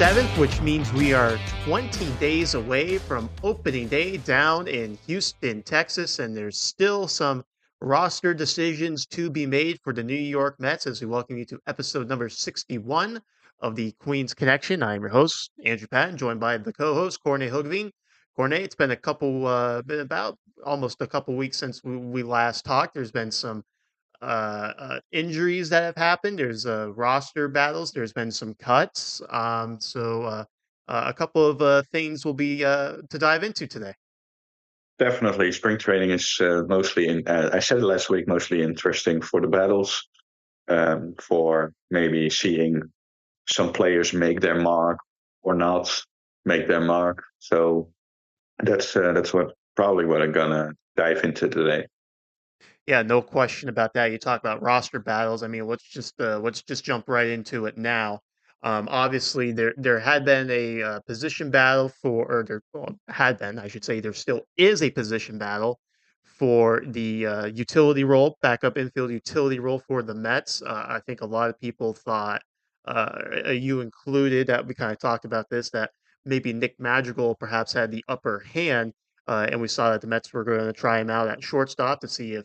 7th, which means we are 20 days away from opening day down in Houston, Texas, and there's still some roster decisions to be made for the New York Mets as we welcome you to episode number 61 of the Queen's Connection. I am your host, Andrew Patton, joined by the co-host, Corne Hogveen. Corne, it's been been about almost a couple weeks since we last talked. There's been some injuries that have happened. There's roster battles. There's been some cuts. A couple of things will be to dive into today. Definitely, spring training is mostly I said it last week, mostly interesting for the battles, for maybe seeing some players make their mark or not make their mark. So that's what probably what I'm gonna dive into today. Yeah, no question about that. You talk about roster battles. I mean, let's just jump right into it now. Obviously, there had been a position battle or there well, had been, I should say, there still is a position battle for the utility role, backup infield utility role for the Mets. I think a lot of people thought, you included, that we kind of talked about this, that maybe Nick Madrigal perhaps had the upper hand, and we saw that the Mets were going to try him out at shortstop to see if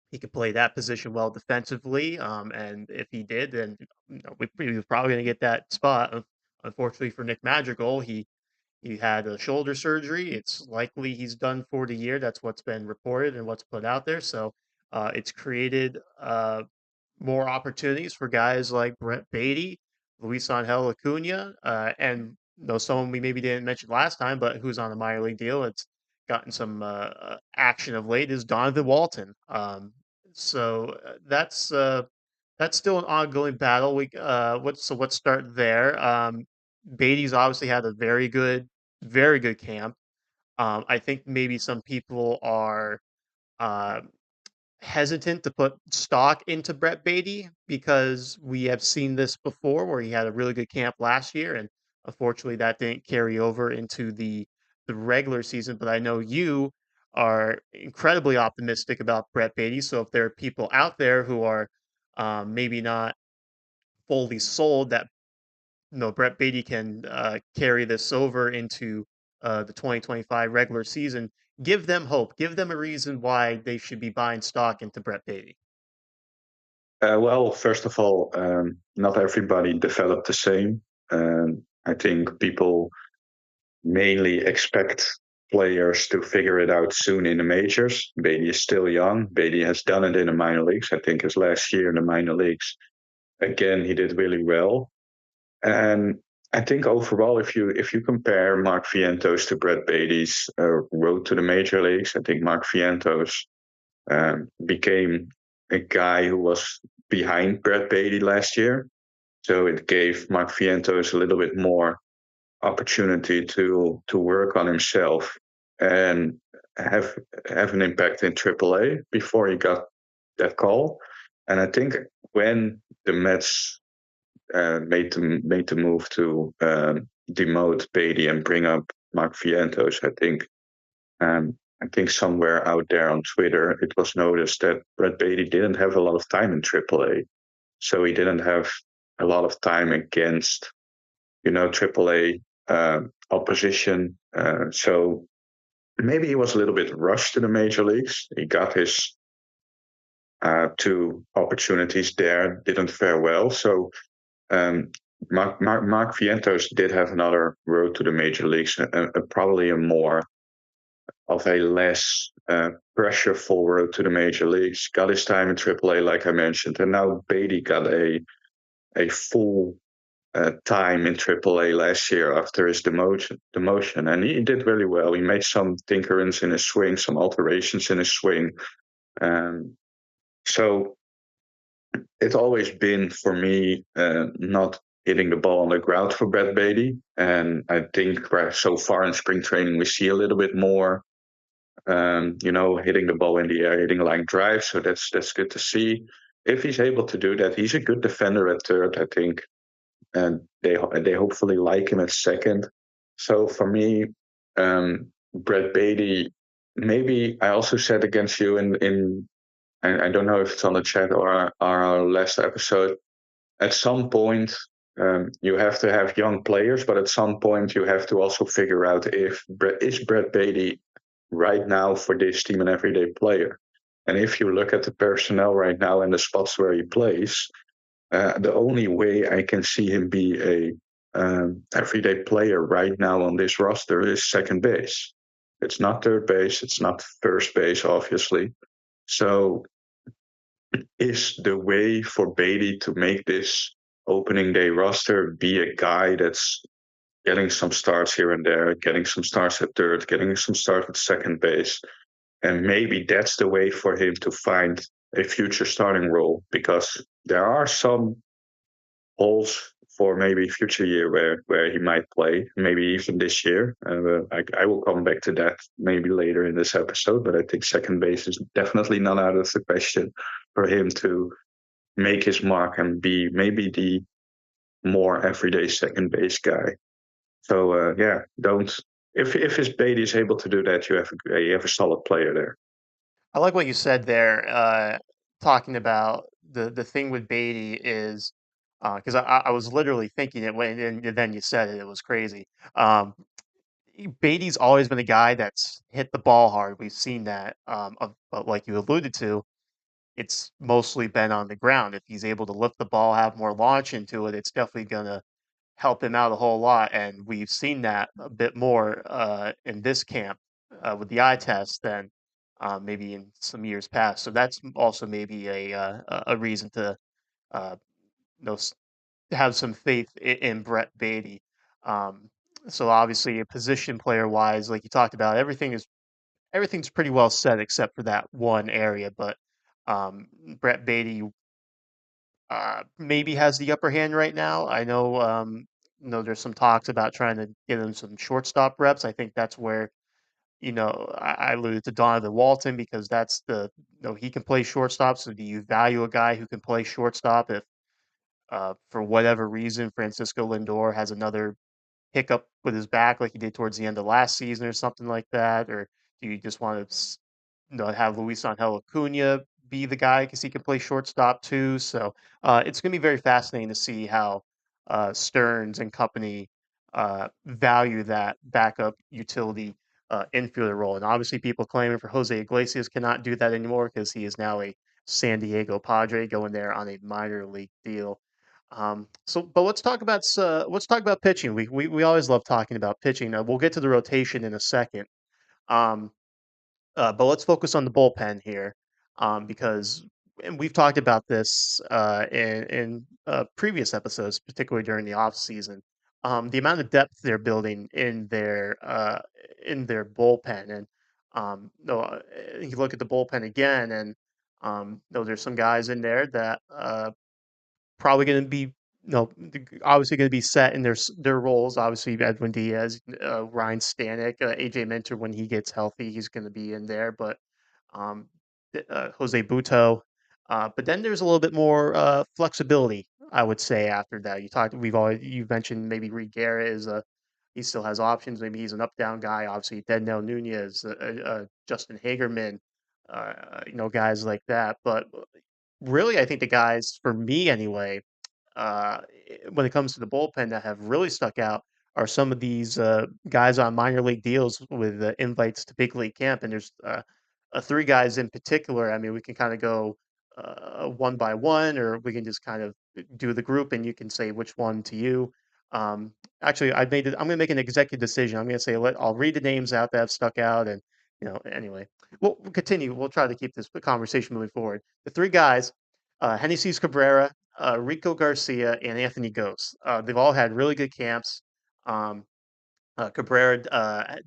he could play that position well defensively. And if he did, then we was probably going to get that spot. Unfortunately for Nick Madrigal, he had a shoulder surgery. It's likely he's done for the year. That's what's been reported and what's put out there. So it's created more opportunities for guys like Brett Beatty, Luis Angel Acuna, and someone we maybe didn't mention last time, but who's on a minor league deal. It's gotten some action of late is Donovan Walton. That's still an ongoing battle. Let's start there. Beatty's obviously had a very good camp. I think maybe some people are uh, hesitant to put stock into Brett Beatty because we have seen this before where he had a really good camp last year, and unfortunately that didn't carry over into the regular season. But I know you are incredibly optimistic about Brett Beatty. So if there are people out there who are maybe not fully sold that Brett Beatty can carry this over into the 2025 regular season. Give them hope. Give them a reason why they should be buying stock into Brett Beatty. Well, first of all, not everybody developed the same. I think people mainly expect players to figure it out soon in the majors. Beatty is still young. Beatty has done it in the minor leagues. I think his last year in the minor leagues, again, he did really well. And I think overall, if you compare Mark Vientos to Brett Beatty's road to the major leagues, I think Mark Vientos became a guy who was behind Brett Beatty last year. So it gave Mark Vientos a little bit more opportunity to work on himself and have an impact in AAA before he got that call. And I think when the Mets made the move to demote Beatty and bring up Mark Vientos, I think somewhere out there on Twitter it was noticed that Brett Beatty didn't have a lot of time in AAA, so he didn't have a lot of time against AAA opposition. So maybe he was a little bit rushed to the major leagues. He got his two opportunities there, didn't fare well. So um, Mark Vientos did have another road to the major leagues, probably a more of a less pressureful road to the major leagues. Got his time in AAA, like I mentioned, and now Beatty got a full time in AAA last year after his demotion, and he did really well. He made some tinkerings in his swing, some alterations in his swing. Um, so it's always been for me not hitting the ball on the ground for Brett Beatty, and I think so far in spring training we see a little bit more. Hitting the ball in the air, hitting line drive. So that's good to see. If he's able to do that, he's a good defender at third, I think, and they hopefully like him at second. So for me, Brett Beatty. Maybe I also said against you in I don't know if it's on the chat or our last episode. At some point, You have to have young players, but at some point you have to also figure out if is Brett Beatty right now for this team an everyday player. And if you look at the personnel right now and the spots where he plays, the only way I can see him be a everyday player right now on this roster is second base. It's not third base. It's not first base, obviously. So, is the way for Beatty to make this opening day roster be a guy that's getting some starts here and there, getting some starts at third, getting some starts at second base, and maybe that's the way for him to find a future starting role because there are some holes for maybe future year where he might play, maybe even this year. I will come back to that maybe later in this episode, but I think second base is definitely not out of the question for him to make his mark and be maybe the more everyday second base guy. So yeah, don't if his Beatty is able to do that, you have a solid player there. I like what you said there, talking about the thing with Beatty is, because I was literally thinking it when and then you said it, it was crazy. Beatty's always been a guy that's hit the ball hard. We've seen that, but like you alluded to, it's mostly been on the ground. If he's able to lift the ball, have more launch into it, it's definitely gonna help him out a whole lot. And we've seen that a bit more in this camp with the eye test than maybe in some years past. So that's also maybe a reason to uh, you know, have some faith in Brett Beatty. Um, so obviously, a position player wise, like you talked about, everything's pretty well set except for that one area. But um, Brett Beatty maybe has the upper hand right now. I know, there's some talks about trying to get him some shortstop reps. I think that's where, I alluded to Donovan Walton because he can play shortstop. So do you value a guy who can play shortstop if, for whatever reason, Francisco Lindor has another hiccup with his back like he did towards the end of last season or something like that? Or do you just want to have Luis Angel Acuna be the guy because he can play shortstop too? So it's going to be very fascinating to see how Stearns and company value that backup utility infielder role. And obviously, people claiming for Jose Iglesias cannot do that anymore because he is now a San Diego Padre going there on a minor league deal. But let's talk about pitching. We always love talking about pitching. We'll get to the rotation in a second. Um, but let's focus on the bullpen here, because and we've talked about this in previous episodes, particularly during the off season. The amount of depth they're building in their bullpen, and you look at the bullpen again, and there's some guys in there that probably going to be obviously going to be set in their roles. Obviously, Edwin Diaz, Ryan Stanek, AJ Minter when he gets healthy, he's going to be in there. But um, Jose Buto. But then there's a little bit more flexibility, I would say. After that, you mentioned maybe Reed Garrett is a he still has options. Maybe he's an up down guy. Obviously, Dednell Nunez, Justin Hagerman, guys like that. But really, I think the guys for me anyway when it comes to the bullpen that have really stuck out are some of these guys on minor league deals with invites to big league camp. And there's three guys in particular. I mean, we can kind of go one by one, or we can just kind of do the group, and you can say which one to you. Um, Actually, I'm going to make an executive decision. I'm going to say I'll read the names out that have stuck out, and anyway, we'll continue. We'll try to keep this conversation moving forward. The three guys, Hennessy Cabrera, Rico Garcia, and Anthony Gose. They've all had really good camps. Um, Cabrera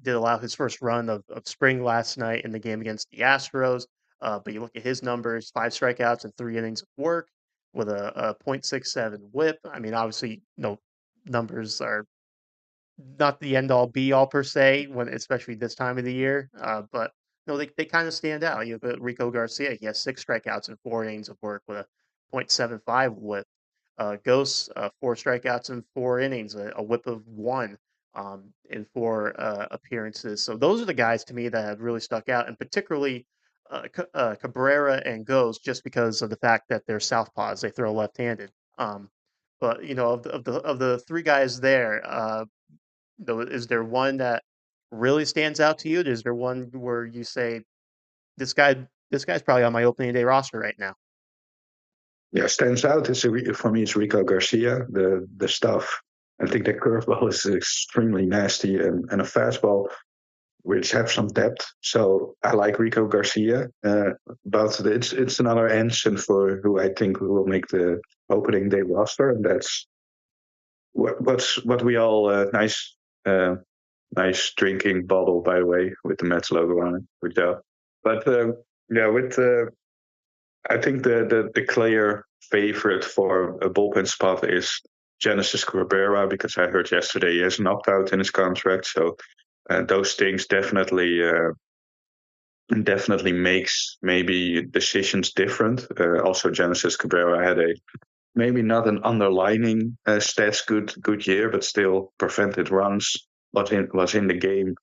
did allow his first run of spring last night in the game against the Astros. But you look at his numbers: 5 strikeouts and 3 innings of work with a .67 WHIP. I mean, obviously, numbers are not the end all be all per se when especially this time of the year. But they kind of stand out. You look at Rico Garcia, he has 6 strikeouts and 4 innings of work with a .75 whip. Ghosts, 4 strikeouts in 4 innings, a whip of one in 4 appearances. So those are the guys to me that have really stuck out, and particularly Cabrera and Ghost, just because of the fact that they're southpaws, they throw left-handed. Um, But of the three guys there, though, is there one that really stands out to you? Is there one where you say this guy this guy's probably on my opening day roster right now? Yeah, stands out is for me. It's Rico Garcia. The stuff. I think the curveball is extremely nasty, and a fastball which have some depth. So I like Rico Garcia, but it's another ensign for who I think will make the opening day roster, and that's what we all uh, nice drinking bottle, by the way, with the Mets logo on it. Good job. But yeah, with I think the clear favorite for a bullpen spot is Genesis Cabrera, because I heard yesterday he has an opt out in his contract. So those things definitely makes maybe decisions different. Also, Genesis Cabrera had a maybe not an underlining stats good year, but still prevented runs. Was in the game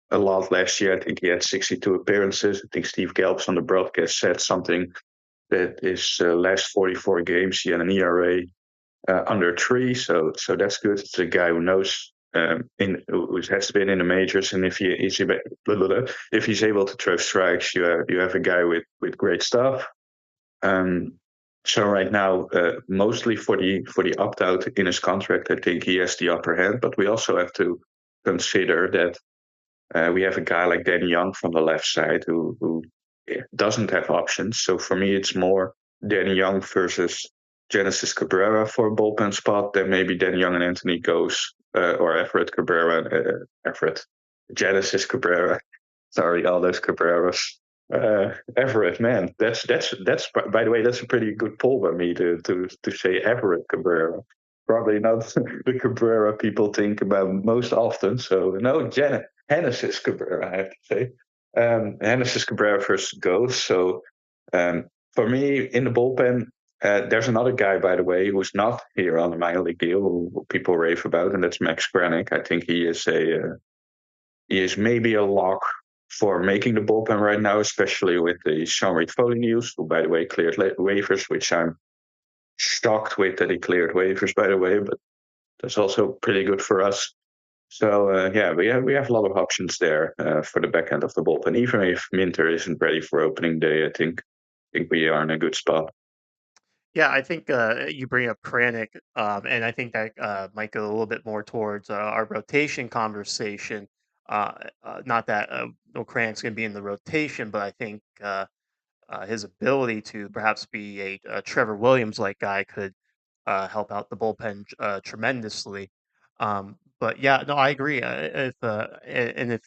a lot last year. I think he had 62 appearances. I think Steve Gelbs on the broadcast said something that his last 44 games he had an ERA under 3, so that's good. It's a guy who knows who has been in the majors, and if he's able to throw strikes, you have a guy with great stuff. Um, so right now, mostly for the opt out in his contract, I think he has the upper hand. But we also have to consider that we have a guy like Danny Young from the left side who doesn't have options. So for me, it's more Danny Young versus Genesis Cabrera for a bullpen spot than maybe Danny Young and Anthony Gose or Everett Cabrera, Everett Genesis Cabrera. Sorry, all those Cabreras. Everett, man, that's. By the way, that's a pretty good poll by me to say Everett Cabrera. Probably not the Cabrera people think about most often. So no, Genesis Cabrera, I have to say. Genesis Cabrera versus Ghost. So um, for me, in the bullpen, there's another guy, by the way, who's not here on the minor league deal, who people rave about, and that's Max Granick. I think he is maybe a lock for making the bullpen right now, especially with the Sean Reed Foley news, who, by the way, cleared waivers, which I'm shocked with that he cleared waivers, by the way, but that's also pretty good for us. So yeah, we have a lot of options there for the back end of the bullpen. Even if Minter isn't ready for opening day, I think we are in a good spot. Yeah, I think you bring up Kranick, and I think that might go a little bit more towards our rotation conversation. Not that no Kranick's going to be in the rotation, but I think his ability to perhaps be a Trevor Williams like guy could help out the bullpen tremendously. But yeah, no, I agree. And if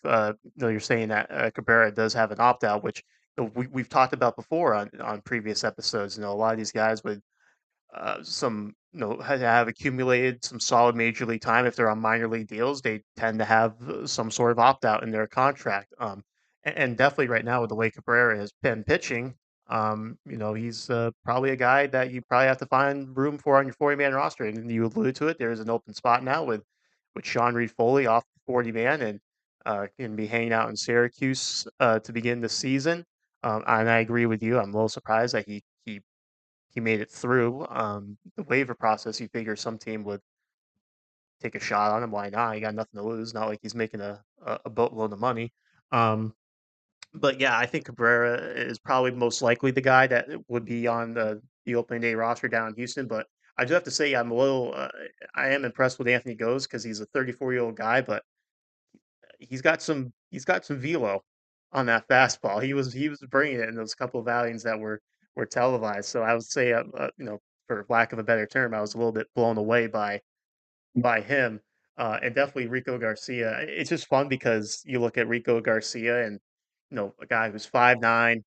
you're saying that Cabrera does have an opt out, which we've talked about before on previous episodes. A lot of these guys with some have accumulated some solid major league time. If they're on minor league deals, they tend to have some sort of opt out in their contract. And definitely right now with the way Cabrera has been pitching, he's probably a guy that you probably have to find room for on your 40-man roster. And you alluded to it. There's an open spot now with Sean Reed Foley off the 40-man and can be hanging out in Syracuse to begin the season. And I agree with you. I'm a little surprised that he made it through the waiver process. You figure some team would take a shot on him. Why not? He got nothing to lose. Not like he's making a boatload of money. Um, but yeah, I think Cabrera is probably most likely the guy that would be on the opening day roster down in Houston. But I do have to say, I am impressed with Anthony Goes because he's a 34-year-old guy, but he's got some velo on that fastball. He was bringing it in those couple of outings that were televised. So I would say, for lack of a better term, I was a little bit blown away by him, and definitely Rico Garcia. It's just fun because you look at Rico Garcia and a guy who's 5'9",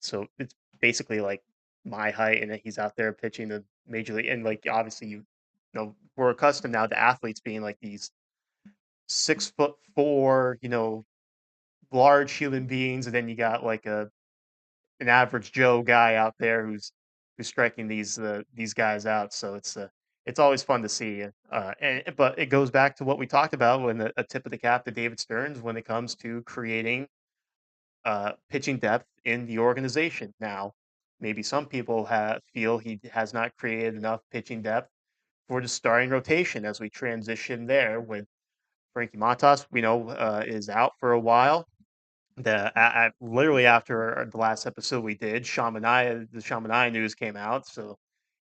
so it's basically like my height, and he's out there pitching the major league. And like obviously, we're accustomed now to athletes being like these 6'4", large human beings, and then you got like an average Joe guy out there who's striking these guys out. So it's always fun to see. But it goes back to what we talked about when a tip of the cap to David Stearns when it comes to creating pitching depth in the organization. Now, maybe some people feel he has not created enough pitching depth for the starting rotation as we transition there with Frankie Montas, we know, is out for a while. Literally after the last episode we did, the Shamanaya news came out, so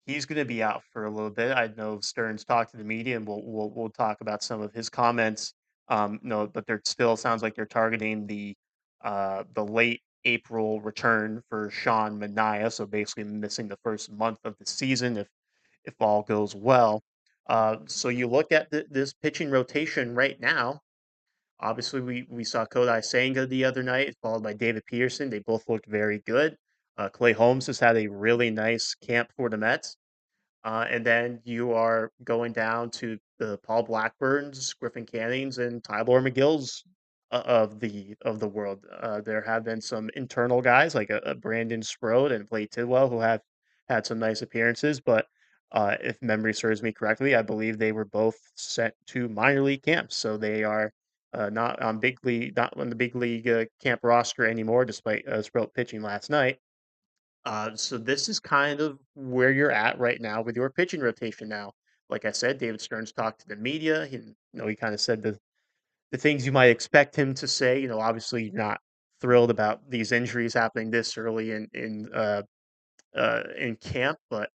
he's going to be out for a little bit. I know Stearns talked to the media, and we'll talk about some of his comments. No, but there still sounds like they're targeting the late April return for Sean Mania, so basically missing the first month of the season if all goes well. So you look at this pitching rotation right now. Obviously, we saw Kodai Senga the other night, followed by David Peterson. They both looked very good. Clay Holmes has had a really nice camp for the Mets. And then you are going down to the Paul Blackburns, Griffin Cannings, and Tyler McGill's of the world. There have been some internal guys like a Brandon Sprode and Blake Tidwell who have had some nice appearances, but if memory serves me correctly, I believe they were both sent to minor league camps, so they are not on the big league camp roster anymore, despite Sproat pitching last night. So this is kind of where you're at right now with your pitching rotation now. Like I said, David Stearns talked to the media. He kind of said the things you might expect him to say. Obviously you're not thrilled about these injuries happening this early in camp, but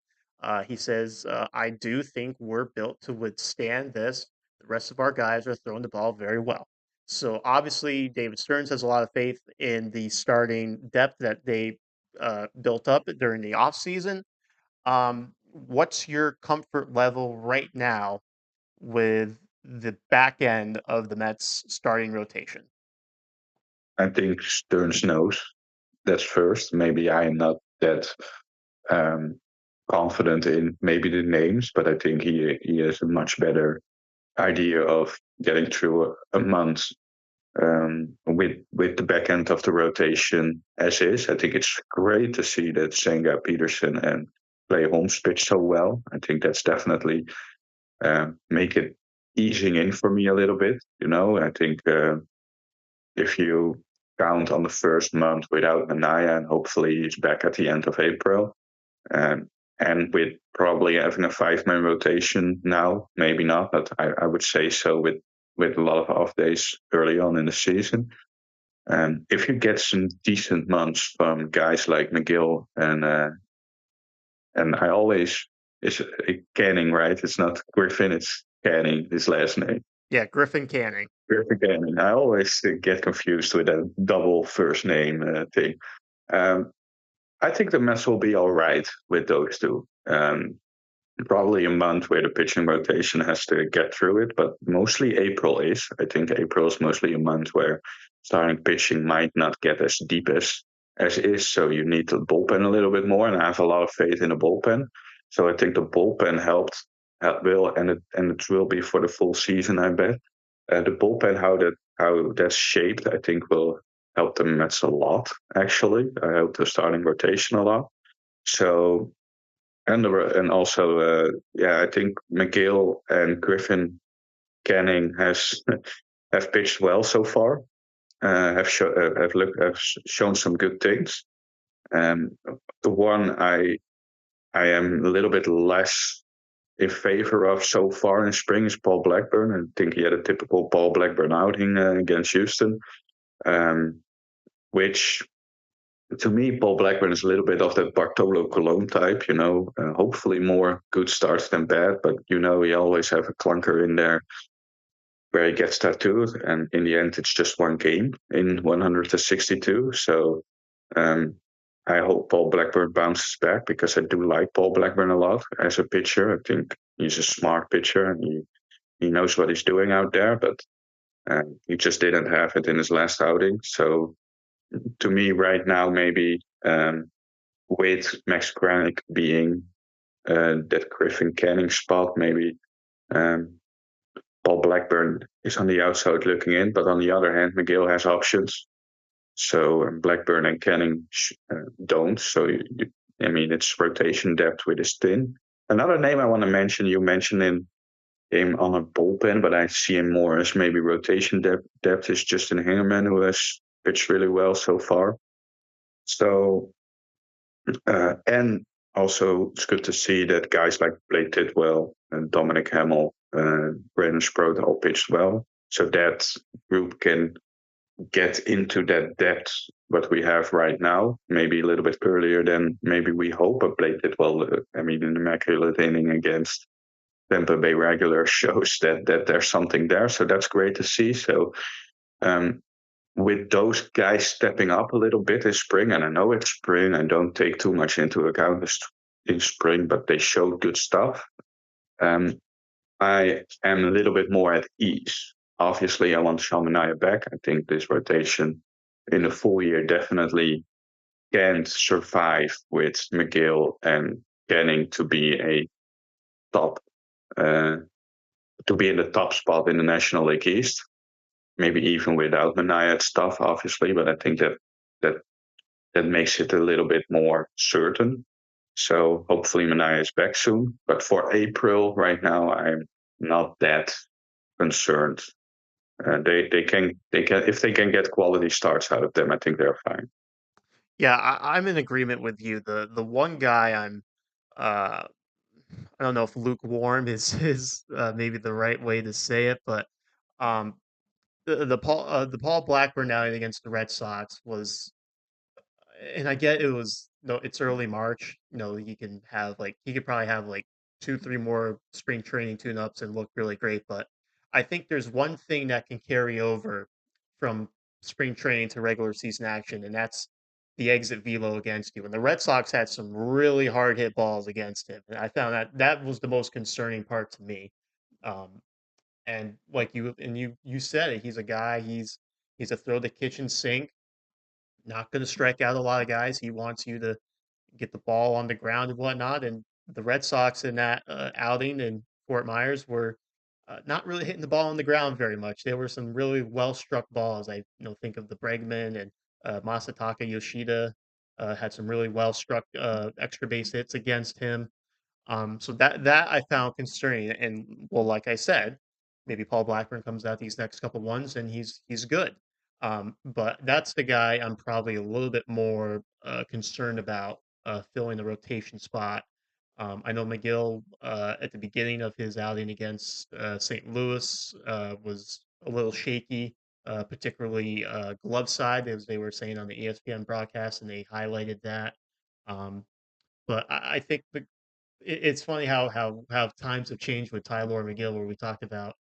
he says, I do think we're built to withstand this. The rest of our guys are throwing the ball very well. So obviously, David Stearns has a lot of faith in the starting depth that they built up during the offseason. What's your comfort level right now with the back end of the Mets starting rotation? I think Stearns knows. That's first. Maybe I am not that um, confident in maybe the names, but I think he has a much better idea of getting through a month with the back end of the rotation as is. I think it's great to see that Senga, Peterson, and Clay Holmes pitch so well. I think that's definitely make it easing in for me a little bit. I think if you count on the first month without Manaya, and hopefully he's back at the end of April, um, and with probably having a 5-man rotation now, maybe not, but I would say so with a lot of off days early on in the season. And if you get some decent months from guys like McGill and I always it's Canning, right? It's not Griffin, it's Canning, his last name. Yeah, Griffin Canning. Griffin Canning. I always get confused with that double first name thing. Um, I think the Mets will be all right with those two. Probably a month where the pitching rotation has to get through it, but mostly April is. I think April is mostly a month where starting pitching might not get as deep as is, so you need the bullpen a little bit more, and I have a lot of faith in the bullpen. So I think the bullpen will and it will be for the full season, I bet. The bullpen, how that's shaped, I think will help the Mets a lot. Actually, I help the starting rotation a lot. So and also, yeah, I think McGill and Griffin Canning have pitched well so far. Have shown some good things. Um, the one I am a little bit less in favor of so far in spring is Paul Blackburn. I think he had a typical Paul Blackburn outing against Houston, um, which to me, Paul Blackburn is a little bit of that Bartolo Colon type, hopefully more good starts than bad, but he always have a clunker in there where he gets tattooed. And in the end, it's just one game in 162. So um, I hope Paul Blackburn bounces back because I do like Paul Blackburn a lot as a pitcher. I think he's a smart pitcher and he knows what he's doing out there, but he just didn't have it in his last outing. So to me, right now, maybe with Max Granick being that Griffin Canning spot, maybe um, Paul Blackburn is on the outside looking in, but on the other hand, McGill has options. So Blackburn and Canning don't. So I mean, it's rotation depth with his thin. Another name I want to mention, you mentioned him on a bullpen, but I see him more as maybe rotation depth is Justin Hingerman, who has pitched really well so far. So and also, it's good to see that guys like Blake Tidwell and Dominic Hamill, Brandon Sproat all pitched well. So that group can get into that depth what we have right now, maybe a little bit earlier than maybe we hope. But Blake did well. I mean, an immaculate inning against Tampa Bay regular shows that there's something there. So that's great to see. So um, with those guys stepping up a little bit in spring, and I know it's spring, I don't take too much into account in spring, but they showed good stuff. Um, I am a little bit more at ease. Obviously, I want Shamanaya back. I think this rotation in the full year definitely can survive with McGill and Canning to be a top, uh, to be in the top spot in the National League East. Maybe even without Manaya stuff, obviously, but I think that that makes it a little bit more certain. So hopefully Manaya is back soon. But for April, right now, I'm not that concerned. They can if they can get quality starts out of them, I think they're fine. Yeah, I'm in agreement with you. The one guy uh I don't know if lukewarm is maybe the right way to say it, but um the Paul Blackburn outing against the Red Sox was, and I get it was no, it's early March. You know, he could probably have like two, three more spring training tune-ups and look really great. But I think there's one thing that can carry over from spring training to regular season action, and that's the exit velo against you. And the Red Sox had some really hard hit balls against him, and I found that was the most concerning part to me. Um, and like you said it, he's a guy. He's a throw the kitchen sink, not going to strike out a lot of guys. He wants you to get the ball on the ground and whatnot. And the Red Sox in that outing in Fort Myers were not really hitting the ball on the ground very much. There were some really well struck balls. Think of the Bregman and Masataka Yoshida had some really well struck extra base hits against him. So that I found concerning. And well, like I said, maybe Paul Blackburn comes out these next couple ones and he's good. But that's the guy I'm probably a little bit more concerned about filling the rotation spot. I know McGill at the beginning of his outing against St. Louis was a little shaky, particularly glove side, as they were saying on the ESPN broadcast, and they highlighted that. Um, but I think it's funny how times have changed with Tyler McGill, where we talked about,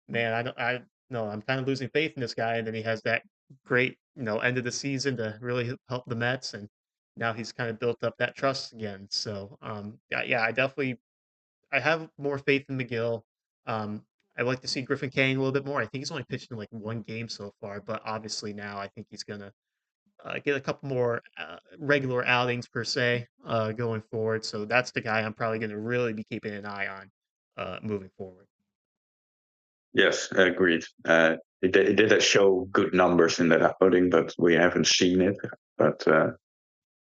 man, I don't, I no, I'm kind of losing faith in this guy, and then he has that great, end of the season to really help the Mets, and now he's kind of built up that trust again. So, yeah, I have more faith in McGill. Um, I'd like to see Griffin Kane a little bit more. I think he's only pitched in like one game so far, but obviously now I think he's gonna get a couple more regular outings per se going forward. So that's the guy I'm probably going to really be keeping an eye on moving forward. Yes, agreed. It did show good numbers in that outing, but we haven't seen it. But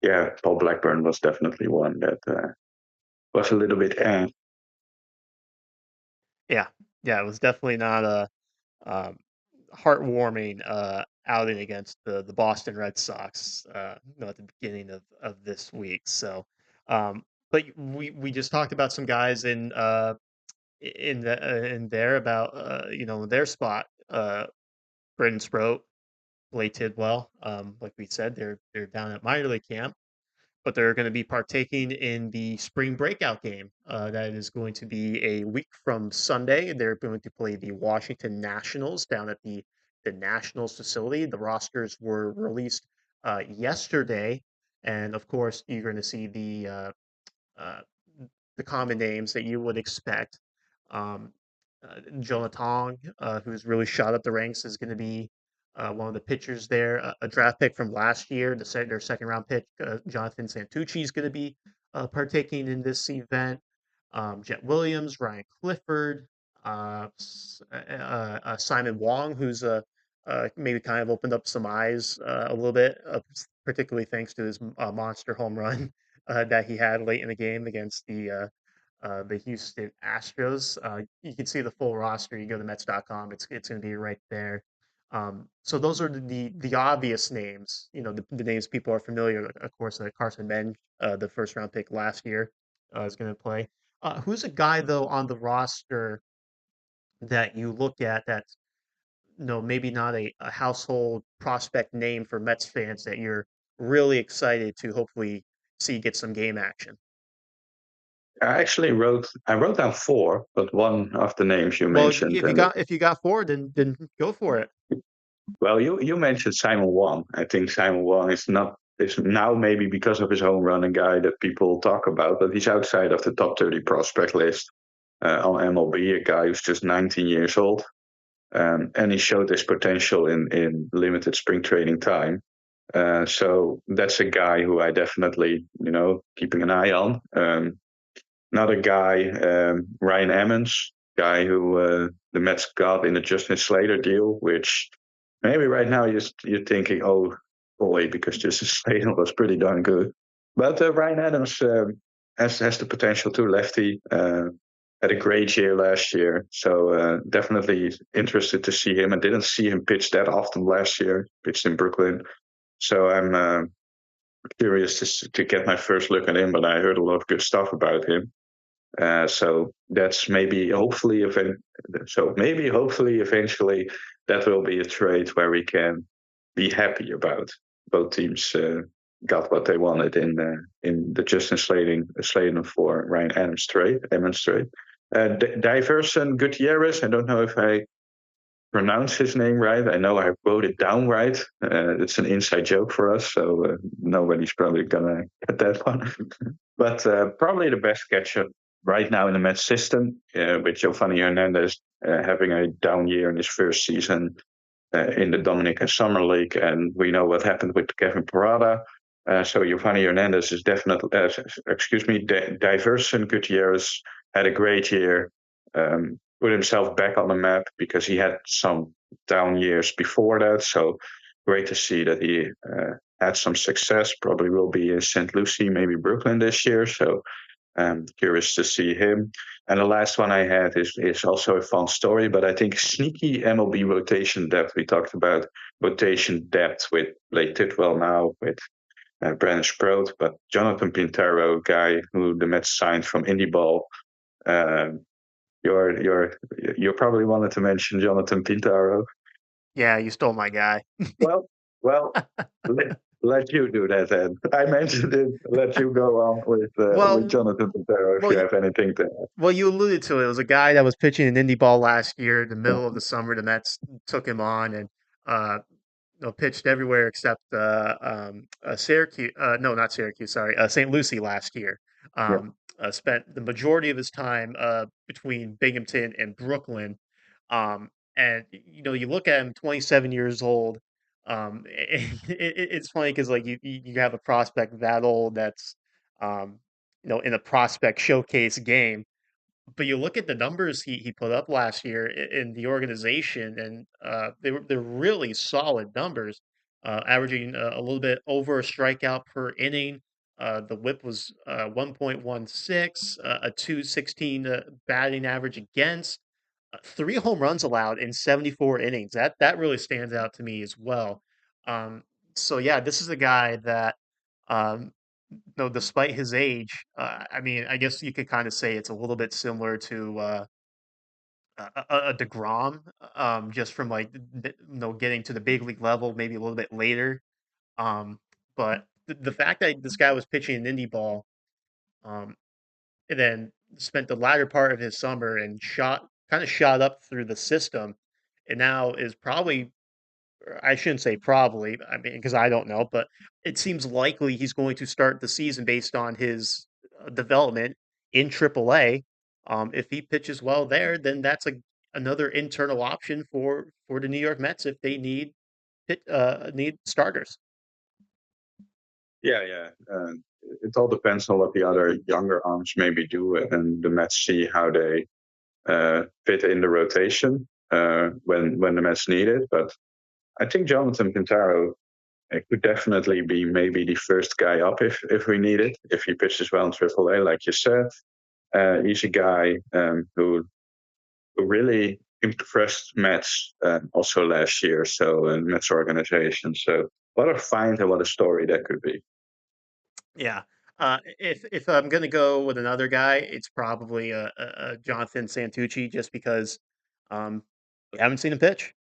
yeah, Paul Blackburn was definitely one that was a little bit. Yeah, yeah, it was definitely not a um, heartwarming outing against the Boston Red Sox. At the beginning of this week. So, but we just talked about some guys in there about their spot. Braden Sproat, Blake Tidwell. Like we said, they're down at minor league camp, but they're going to be partaking in the spring breakout game. That is going to be a week from Sunday. They're going to play the Washington Nationals down at the Nationals facility. The rosters were released yesterday, and of course, you're going to see uh, the common names that you would expect. Um, Jonathan, who's really shot up the ranks, is going to be one of the pitchers there. A draft pick from last year, their second round pick, Jonathan Santucci, is going to be partaking in this event. Jet Williams, Ryan Clifford, Simon Wong, who's maybe kind of opened up some eyes a little bit, particularly thanks to his monster home run that he had late in the game against the Houston Astros. You can see the full roster. You go to Mets.com. It's going to be right there. So those are the obvious names. The names people are familiar. Of course, Carson Ben, the first round pick last year, is going to play. Who's a guy though on the roster that you look at that's no, maybe not a household prospect name for Mets fans that you're really excited to hopefully see get some game action? I wrote down four, but one of the names you Well, mentioned, and if you got four, then go for it. well, you mentioned Simon Wong. I think Simon Wong is now maybe because of his home run a guy that people talk about, but he's outside of the top 30 prospect list on MLB. A guy who's just 19 years old, and he showed his potential in limited spring training time. So that's a guy who I definitely keeping an eye on. Another guy, Ryan Emmons, guy who the Mets got in the Justin Slater deal, which maybe right now you're thinking, oh boy, because Justin Slater was pretty darn good. But Ryan Adams has the potential to lefty. Had a great year last year, so definitely interested to see him. I didn't see him pitch that often last year. Pitched in Brooklyn, so I'm curious to get my first look at him. But I heard a lot of good stuff about him. So that's maybe hopefully eventually that will be a trade where we can be happy about. Both teams got what they wanted in the Justin Sladen for Ryan Adams trade. Emmons trade. Diverson Gutierrez. I don't know if I pronounce his name right. I know I wrote it down right. It's an inside joke for us, so nobody's probably gonna get that one. But probably the best catcher right now in the Mets system, with Giovanni Hernandez having a down year in his first season in the Dominican Summer League, and we know what happened with Kevin Parada. So Giovanni Hernandez is definitely, Diverson Gutierrez had a great year, put himself back on the map because he had some down years before that. So great to see that he had some success. Probably will be in St. Lucie, maybe Brooklyn this year. So I'm curious to see him. And the last one I had is also a fun story, but I think sneaky MLB rotation depth. We talked about rotation depth with Blake Tidwell now, with Brandon Sproat, but Jonathan Pintaro, guy who the Mets signed from Indie Ball. Um, you probably wanted to mention Jonathan Pintaro. Yeah, you stole my guy. Well, well, let you do that then. I mentioned it. Let you go on with Well, Jonathan Pintaro if well, you have anything to add. well, you alluded to it. It was a guy that was pitching in indie ball last year. In the middle of the summer, the Mets took him on and uh, pitched everywhere except Syracuse. No, not Syracuse. Sorry, St. Lucie last year. Yeah. Spent the majority of his time between Binghamton and Brooklyn. And you look at him, 27 years old. It's funny because like you have a prospect that old that's um, in a prospect showcase game, but you look at the numbers he put up last year in the organization, and they're really solid numbers, averaging a little bit over a strikeout per inning. The WHIP was 1.16, a 2.16 batting average against, three home runs allowed in 74 innings. That really stands out to me as well. Um, so yeah, this is a guy that um, no, despite his age, I mean, I guess you could kind of say it's a little bit similar to a Degrom, just from like getting to the big league level maybe a little bit later. Um, but the fact that this guy was pitching in indie ball, um, and then spent the latter part of his summer and shot up through the system, and now is probably, I shouldn't say probably, I mean, because I don't know, but it seems likely he's going to start the season based on his development in AAA. If he pitches well there, then that's another internal option for the New York Mets if they need starters. Yeah, yeah. It all depends on what the other younger arms maybe do, and the Mets see how they fit in the rotation when the Mets need it. But I think Jonathan Pintaro could definitely be maybe the first guy up if we need it. If he pitches well in AAA, like you said, he's a guy who really impressed Mets also last year. So Mets organization. So what a find and what a story that could be. Yeah. If I'm gonna go with another guy, it's probably Jonathan Santucci, just because we haven't seen him pitch.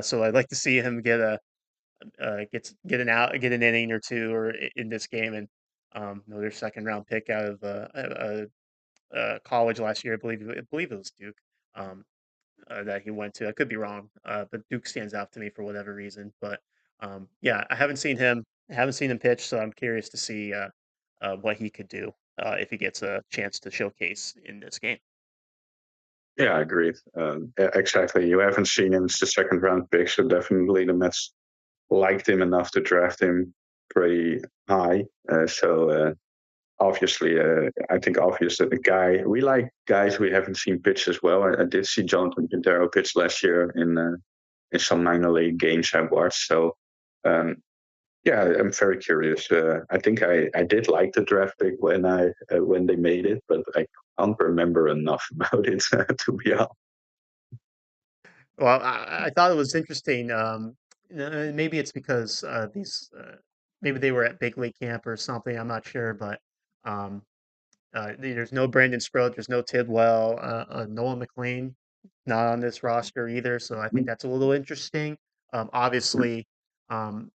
So I'd like to see him get an inning or two or in this game, and their second round pick out of college last year. I believe it was Duke. Um, that he went to. I could be wrong, but Duke stands out to me for whatever reason. But yeah, I haven't seen him. I haven't seen him pitch, so I'm curious to see what he could do if he gets a chance to showcase in this game. Yeah, I agree. Exactly. You haven't seen him as the second round pick, so definitely the Mets liked him enough to draft him pretty high. Obviously, I think obvious that the guy we like guys we haven't seen pitch as well. I did see Jonathan Quintero pitch last year in some minor league games I watched. So um, yeah, I'm very curious. I think I did like the draft pick when they made it, but I can't remember enough about it to be honest. Well, I thought it was interesting. Maybe it's because maybe they were at big league camp or something. I'm not sure, but um, there's no Brandon Sproat, there's no Tidwell, Noah McLean, not on this roster either. So I think that's a little interesting. Obviously, um,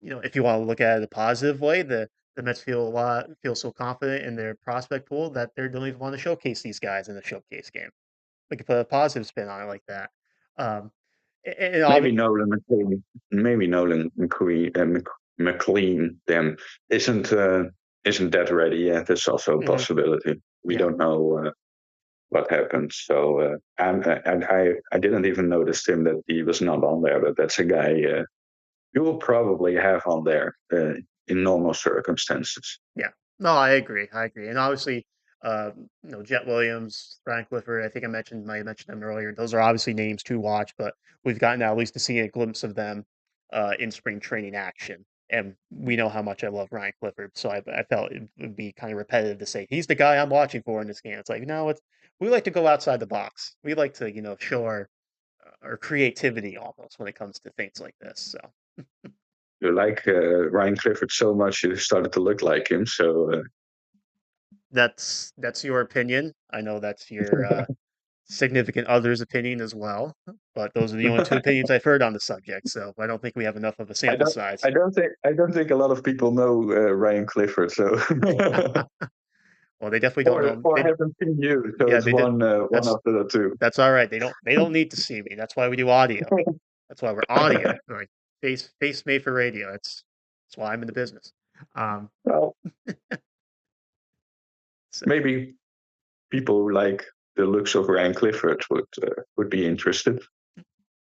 if you want to look at it a positive way, the Mets feel so confident in their prospect pool that they don't even want to showcase these guys in the showcase game. We could put a positive spin on it like that. Um, and Maybe Nolan McLean, maybe Nolan McQueen, McLean then isn't uh, isn't that ready yet. That's also a mhm, possibility. We yeah. don't know what happened. So and I didn't even notice him that he was not on there. But that's a guy you will probably have on there in normal circumstances. Yeah. No, I agree. I agree. And obviously, Jet Williams, Ryan Clifford, I think might have mentioned them earlier. Those are obviously names to watch, but we've gotten at least to see a glimpse of them in spring training action. And we know how much I love Ryan Clifford, so I felt it would be kind of repetitive to say he's the guy I'm watching for in this game. It's like, no, we like to go outside the box. We like to, show our creativity almost when it comes to things like this. So You like Ryan Clifford so much, you started to look like him. So that's your opinion. I know that's your significant other's opinion as well. But those are the only two opinions I've heard on the subject, so I don't think we have enough of a I sample don't. size. I don't think a lot of people know Ryan Clifford, so Well, they definitely don't or know. haven't seen you. So Yeah, it's they did. one That's after the two. that's all right. They don't need to see me. That's why we do audio. That's why we're audio. Like face made for radio. That's why I'm in the business. Um, Well, so maybe people who like the looks of Ryan Clifford would be interested.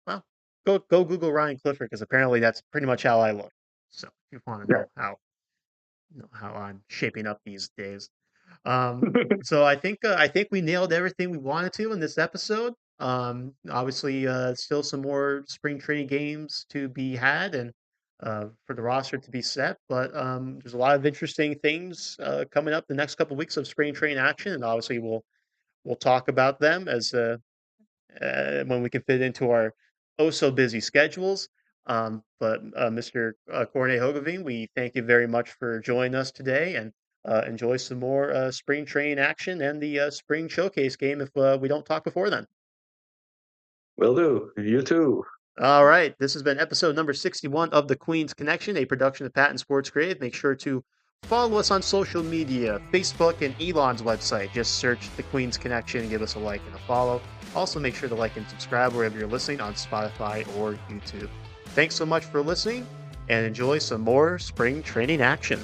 well, go Google Ryan Clifford because apparently that's pretty much how I look. So if you want to Yeah. know how I'm shaping up these days. Um, so I think we nailed everything we wanted to in this episode. Obviously, still some more spring training games to be had and for the roster to be set, but there's a lot of interesting things coming up the next couple weeks of spring training action, and obviously we'll talk about them as when we can fit into our oh so busy schedules. But Mr. Corne Hogeveen, we thank you very much for joining us today and enjoy some more spring training action and the spring showcase game if we don't talk before then. Will do. You too. All right, this has been episode number 61 of The Queen's Connection, a production of Patton Sports Creative. Make sure to follow us on social media, Facebook and Elon's website. Just search The Queen's Connection and give us a like and a follow. Also, make sure to like and subscribe wherever you're listening on Spotify or YouTube. Thanks so much for listening and enjoy some more spring training action.